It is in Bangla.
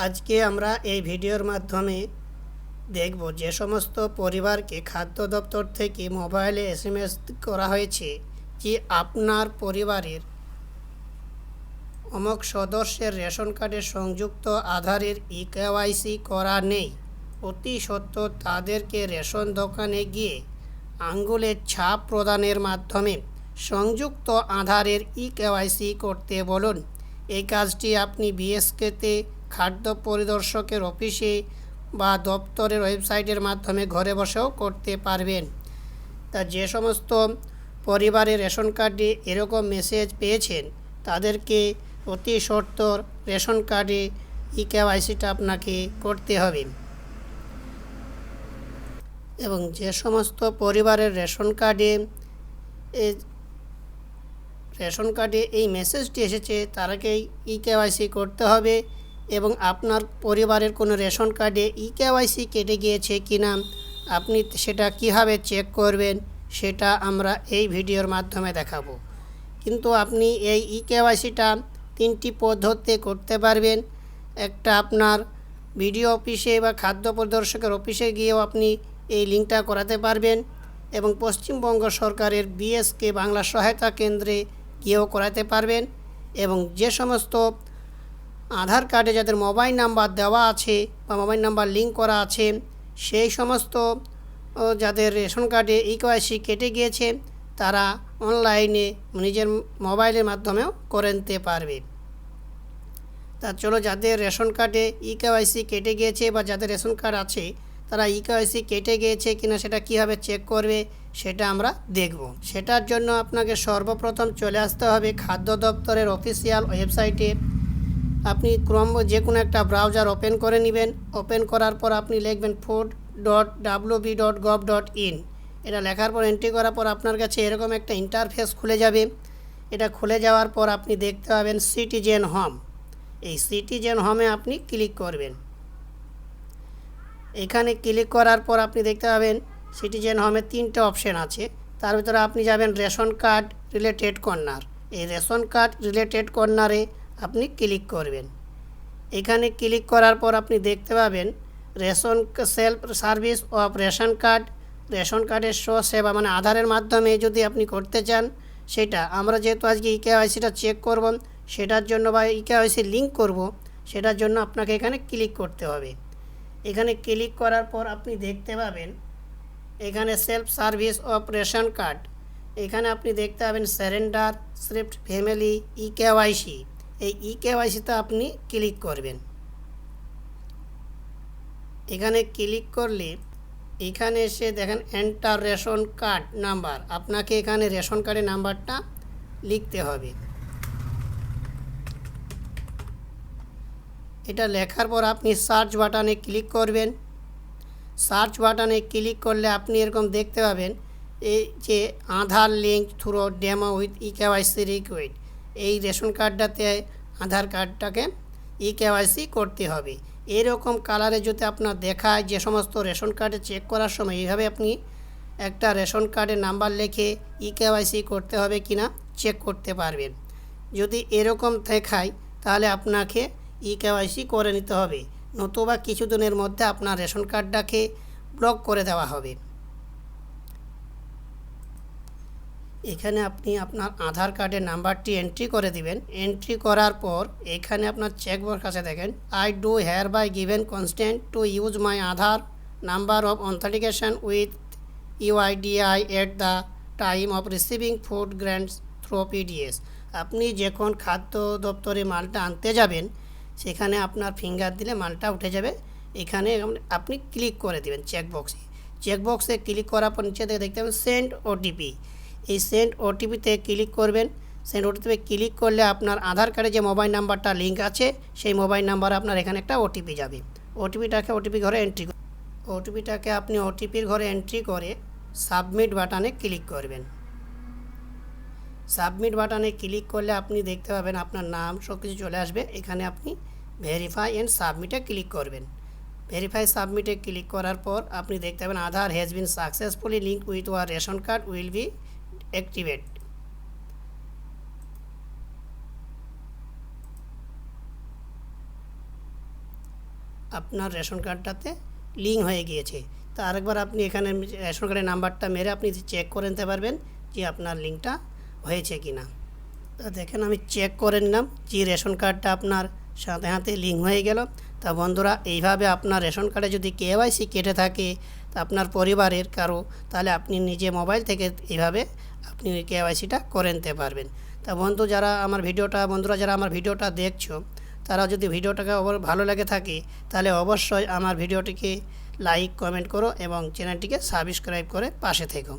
আজকে আমরা এই ভিডিওর মাধ্যমে দেখব যে সমস্ত পরিবারকে খাদ্য দপ্তর থেকে মোবাইলে এসএমএস করা হয়েছে যে আপনার পরিবারের অমুক সদস্যের রেশন কার্ডে সংযুক্ত আধারের ইকেওয়াইসি করা নেই। অতি সত্বর তাদেরকে রেশন দোকানে গিয়ে আঙ্গুলের ছাপ প্রদানের মাধ্যমে সংযুক্ত আধারের ইকেওয়াইসি করতে বলুন। এই কাজটি আপনি বিএসকেতে খাদ্য পরিদর্শকের অফিসে বা দপ্তরের ওয়েবসাইটের মাধ্যমে ঘরে বসেও করতে পারবেন। তা যে সমস্ত পরিবারের রেশন কার্ডে এরকম মেসেজ পেয়েছেন তাদেরকে অতি সত্বর রেশন কার্ডে ইকেওয়াইসিটা আপনাকে করতে হবে। এবং যে সমস্ত পরিবারের রেশন কার্ডে এই মেসেজটি এসেছে তারাকেই ইকেওয়াইসি করতে হবে। এবং আপনার পরিবারের কোনো রেশন কার্ডে ইকেওয়াইসি কেটে গিয়েছে কিনা আপনি সেটা কীভাবে চেক করবেন সেটা আমরা এই ভিডিওর মাধ্যমে দেখাবো। কিন্তু আপনি এই ইকেওয়াইসিটা 3টি পদ্ধতিতে করতে পারবেন। একটা আপনার বিডিও অফিসে বা খাদ্য পরিদর্শকের অফিসে গিয়েও আপনি এই লিঙ্কটা করাতে পারবেন এবং পশ্চিমবঙ্গ সরকারের বিএসকে বাংলা সহায়তা কেন্দ্রে গিয়েও করাতে পারবেন। এবং যে সমস্ত আধার কার্ডে যাদের মোবাইল নাম্বার দেওয়া আছে বা মোবাইল নাম্বার লিঙ্ক করা আছে সেই সমস্ত যাদের রেশন কার্ডে ইকেওয়াইসি কেটে গিয়েছে তারা অনলাইনে নিজের মোবাইলের মাধ্যমেও করে নিতে পারবে। তা চলো, যাদের রেশন কার্ডে ইকেওয়াইসি কেটে গিয়েছে বা যাদের রেশন কার্ড আছে তারা ইকেওয়াইসি কেটে গিয়েছে কিনা সেটা কীভাবে চেক করবে সেটা আমরা দেখব। সেটার জন্য আপনাকে সর্বপ্রথম চলে আসতে হবে খাদ্য দপ্তরের অফিসিয়াল ওয়েবসাইটে। আপনি যে কোনো একটা ব্রাউজার ওপেন করে নেবেন। ওপেন করার পর আপনি লিখবেন food.wb.gov.in। এটা লেখার পর এন্ট্রি করার পর আপনার কাছে এরকম একটা ইন্টারফেস খুলে যাবে। এটা খুলে যাওয়ার পর আপনি দেখতে পাবেন সিটিজেন হোম। এই সিটিজেন হোমে আপনি ক্লিক করবেন। এখানে ক্লিক করার পর আপনি দেখতে পাবেন সিটিজেন হোমে 3টে অপশন আছে। তার ভিতরে আপনি যাবেন রেশন কার্ড রিলেটেড কর্নার। এই রেশন কার্ড রিলেটেড কর্নারে আপনি ক্লিক করবেন। এখানে ক্লিক করার পর আপনি দেখতে পাবেন ration self service of ration card. Ration কার্ডের সেবা মানে আধারের মাধ্যমে যদি আপনি করতে চান সেটা আমরা যেহেতু আজকে ইকেওয়াইসিটা চেক করব সেটার জন্য বা ইকেওয়াইসি লিঙ্ক করব সেটার জন্য আপনাকে এখানে ক্লিক করতে হবে। এখানে ক্লিক করার পর আপনি দেখতে পাবেন এখানে self service of ration card. এখানে আপনি দেখতে পাবেন সারেন্ডার শিফট ফ্যামিলি ইকেওয়াইসি। এই ইকেওয়াইসিতে আপনি ক্লিক করবেন। এখানে ক্লিক করলে এখানে এসে দেখেন এন্টার রেশন কার্ড নাম্বার। আপনাকে এখানে রেশন কার্ডের নাম্বারটা লিখতে হবে। এটা লেখার পর আপনি সার্চ বাটনে ক্লিক করবেন। সার্চ বাটনে ক্লিক করলে আপনি এরকম দেখতে পাবেন এই যে Aadhaar link through demo with eKYC request. এই রেশন কার্ডটাতে আধার কার্ডটাকে ইকেওয়াইসি করতে হবে। এরকম কালারে যদি আপনার দেখায় যে সমস্ত রেশন কার্ডে চেক করার সময় এইভাবে আপনি একটা রেশন কার্ডের নাম্বার লিখে ইকেওয়াইসি করতে হবে কিনা চেক করতে পারবেন। যদি এরকম দেখায় তাহলে আপনাকে ইকেওয়াইসি করে নিতে হবে, নতুবা কিছুদিনের মধ্যে আপনার রেশন কার্ডটাকে ব্লক করে দেওয়া হবে। এখানে আপনি আপনার আধার কার্ডের নাম্বারটি এন্ট্রি করে দিবেন। এন্ট্রি করার পর এখানে আপনার চেকবক্স আছে দেখেন, I do hereby given consent to use my Aadhaar number of authentication with UIDAI at the time of receiving food grants through PDS. আপনি যখন খাদ্য দপ্তরে মালটা আনতে যাবেন সেখানে আপনার ফিঙ্গার দিলে মালটা উঠে যাবে। এখানে আপনি ক্লিক করে দেবেন চেকবক্সে ক্লিক করার পর নিচে থেকে দেখতে পাবেন সেন্ড ওটিপি। এই সেন্ড ওটিপিতে ক্লিক করবেন। সেন্ড ওটিপিতে ক্লিক করলে আপনার আধার কার্ডে যে মোবাইল নাম্বারটা লিঙ্ক আছে সেই মোবাইল নাম্বারে আপনার এখানে একটা ওটিপি যাবে। ওটিপিটাকে আপনি ওটিপির ঘরে এন্ট্রি করে সাবমিট বাটনে ক্লিক করবেন। সাবমিট বাটনে ক্লিক করলে আপনি দেখতে পাবেন আপনার নাম সব কিছু চলে আসবে। এখানে আপনি ভেরিফাই অ্যান্ড সাবমিটে ক্লিক করবেন। ভেরিফাই সাবমিটে ক্লিক করার পর আপনি দেখতে পাবেন Aadhaar has been successfully link with our ration card will be activate. আপনার রেশন কার্ডটাতে লিঙ্ক হয়ে গিয়েছে। তো আরেকবার আপনি এখানে রেশন কার্ডের নাম্বারটা মেরে আপনি চেক করে নিতে পারবেন যে আপনার লিঙ্কটা হয়েছে কি না। তো দেখেন আমি চেক করে নিলাম যে রেশন কার্ডটা আপনার সাথে সাথে লিঙ্ক হয়ে গেল। তা বন্ধুরা, এইভাবে আপনার রেশন কার্ডে যদি কেওয়াইসি কেটে থাকে তা আপনার পরিবারের কারো, তাহলে আপনি নিজে মোবাইল থেকে এইভাবে আপনি ওই কেওয়াইসিটা করে নিতে পারবেন। তা বন্ধুরা যারা আমার ভিডিওটা দেখছো, তারা যদি ভিডিওটাকে ভালো লেগে থাকে তাহলে অবশ্যই আমার ভিডিওটিকে লাইক কমেন্ট করো এবং চ্যানেলটিকে সাবস্ক্রাইব করে পাশে থেকো।